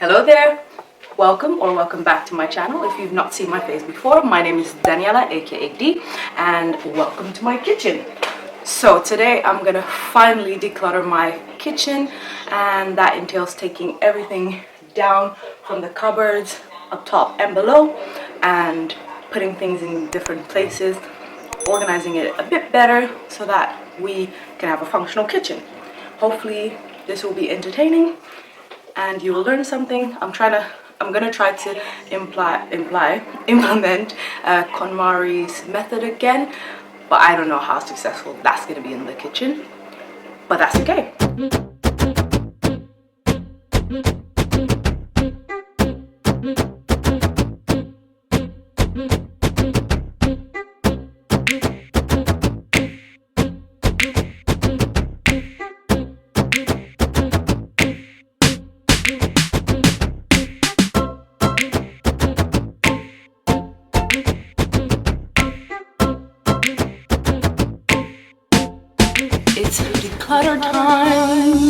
Hello there, welcome back to my channel. If you've not seen my face before, my name is Daniela, aka D, and welcome to my kitchen. So today I'm gonna finally declutter my kitchen, and that entails taking everything down from the cupboards up top and below and putting things in different places, organizing it a bit better so that we can have a functional kitchen. Hopefully this will be entertaining and you will learn something. I'm gonna try to implement Konmari's method again, but I don't know how successful that's gonna be in the kitchen, but that's okay. It's declutter time!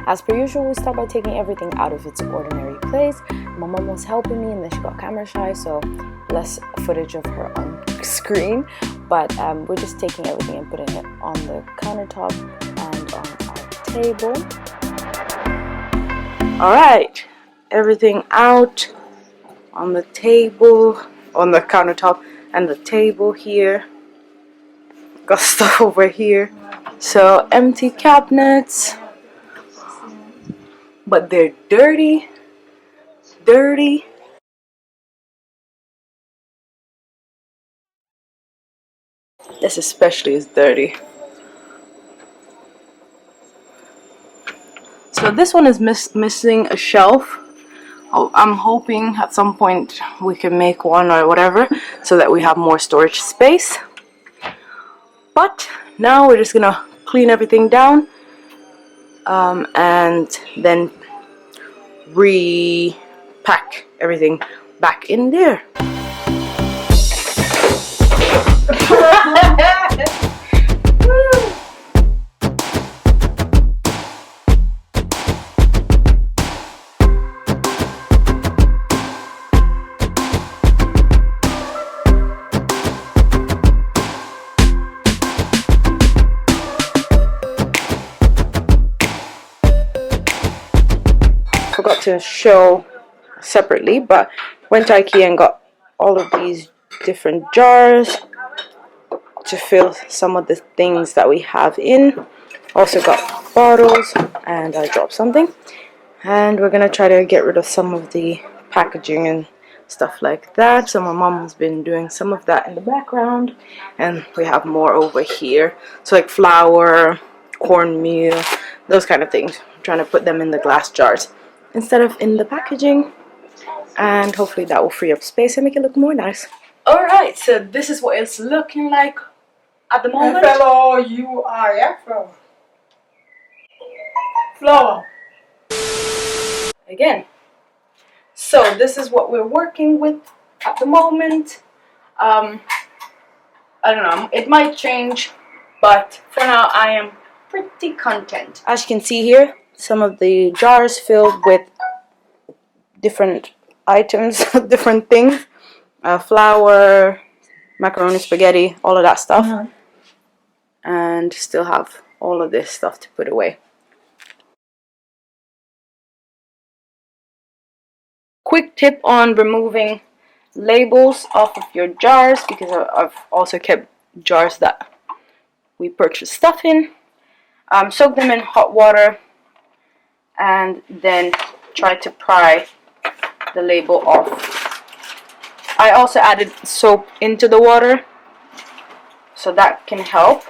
As per usual, we start by taking everything out of its ordinary place. My mom was helping me and then she got camera shy, so less footage of her on screen. But we're just taking everything and putting it on the countertop and on our table. Alright, everything out on the table, on the countertop and the table here. Got stuff over here. So empty cabinets, but they're dirty. This especially is dirty. So this one is missing a shelf. I'm hoping at some point we can make one or whatever so that we have more storage space. But now we're just gonna clean everything down and then repack everything back in there. Forgot to show separately, but went to Ikea and got all of these different jars to fill some of the things that we have in. Also got bottles, and I dropped something, and we're gonna try to get rid of some of the packaging and stuff like that. So my mom has been doing some of that in the background, and we have more over here, so like flour, cornmeal, those kind of things. I'm trying to put them in the glass jars instead of in the packaging, and hopefully that will free up space and make it look more nice. Alright, so this is what it's looking like at the moment. Hello, you are, yeah, flower. Again. So this is what we're working with at the moment. I don't know, it might change, but for now I am pretty content. As you can see here, some of the jars filled with different items, different things, flour, macaroni, spaghetti, all of that stuff, and still have all of this stuff to put away. Quick tip on removing labels off of your jars, because I've also kept jars that we purchased stuff in. Soak them in hot water and then try to pry the label off. I also added soap into the water, so that can help,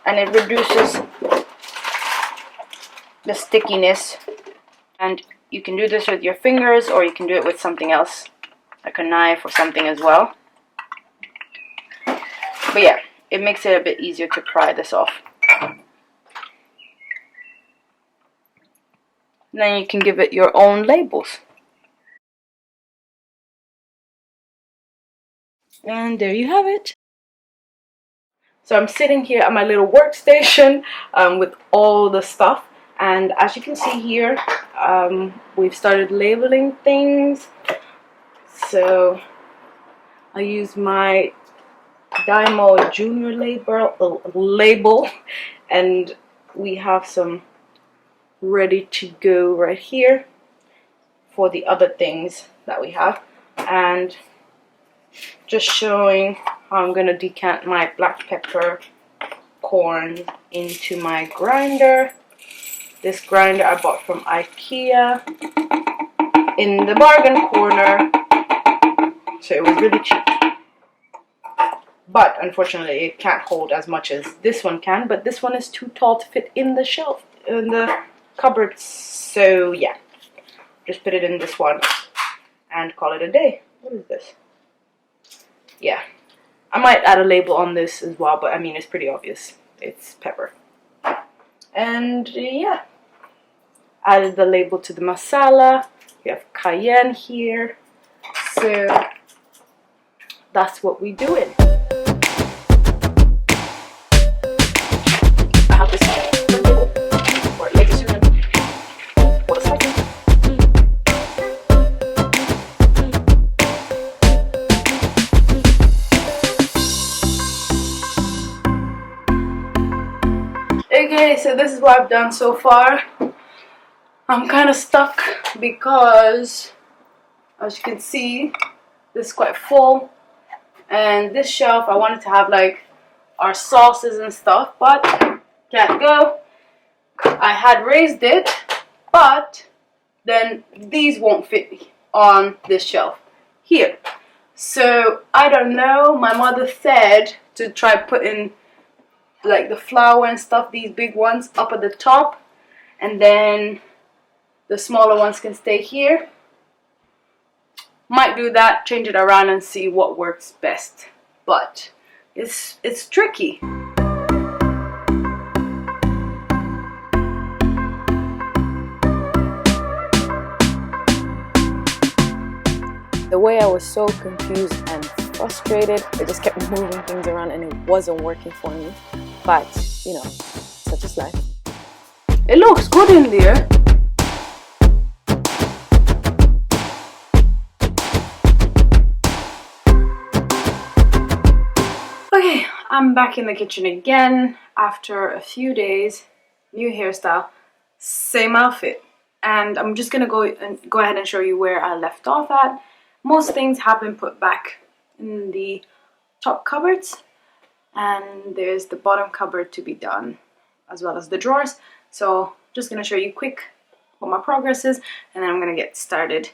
and it reduces the stickiness. And you can do this with your fingers, or you can do it with something else like a knife or something as well. But yeah, it makes it a bit easier to pry this off. And then you can give it your own labels. And there you have it. So I'm sitting here at my little workstation with all the stuff, and as you can see here, we've started labeling things. So I use my Dymo Junior label, and we have some ready to go right here for the other things that we have. And just showing how I'm gonna decant my black pepper corn into my grinder. This grinder I bought from Ikea in the bargain corner, so it was really cheap. But unfortunately it can't hold as much as this one can, but this one is too tall to fit in the shelf, in the cupboard. So yeah, just put it in this one and call it a day. What is this? Yeah, I might add a label on this as well, but I mean, it's pretty obvious. It's pepper. And yeah, added the label to the masala. We have cayenne here. So that's what we do it. I have this turntable for legs. What a second. Okay, so this is what I've done so far. I'm kind of stuck because, as you can see, this is quite full, and this shelf I wanted to have like our sauces and stuff, but can't go. I had raised it, but then these won't fit on this shelf here. So I don't know, my mother said to try putting like the flour and stuff, these big ones, up at the top, and then the smaller ones can stay here. Might do that, change it around and see what works best, but it's tricky. The way I was so confused and frustrated, I just kept moving things around and it wasn't working for me. But, you know, such is life. It looks good in there. Okay, I'm back in the kitchen again after a few days. New hairstyle, same outfit. And I'm just gonna go ahead and show you where I left off at. Most things have been put back in the top cupboards, and there's the bottom cupboard to be done, as well as the drawers. So just gonna show you quick what my progress is, and then I'm gonna get started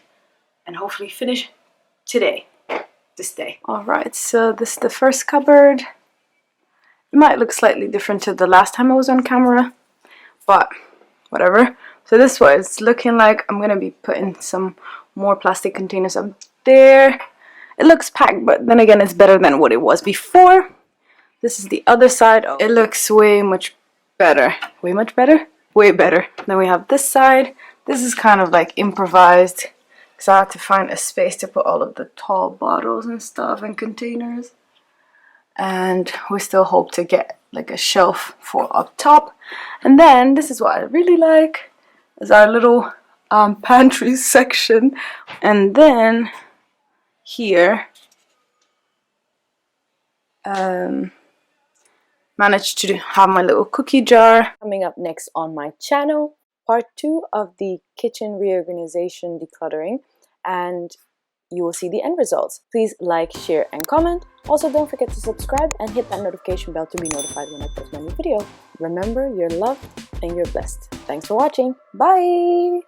and hopefully finish today, this day. Alright, so this is the first cupboard. It might look slightly different to the last time I was on camera, but whatever. So this is what it's looking like. I'm gonna be putting some more plastic containers up there. It looks packed, but then again, it's better than what it was before. This is the other side. It looks way much better. Way much better? Way better. Then we have this side. This is kind of like improvised, because I had to find a space to put all of the tall bottles and stuff and containers. And we still hope to get like a shelf for up top. And then this is what I really like, is our little pantry section. And then here managed to have my little cookie jar. Coming up next on my channel, part 2 of the kitchen reorganization decluttering, and you will see the end results. Please like, share, and comment. Also, don't forget to subscribe and hit that notification bell to be notified when I post my new video. Remember, you're loved and you're blessed. Thanks for watching. Bye!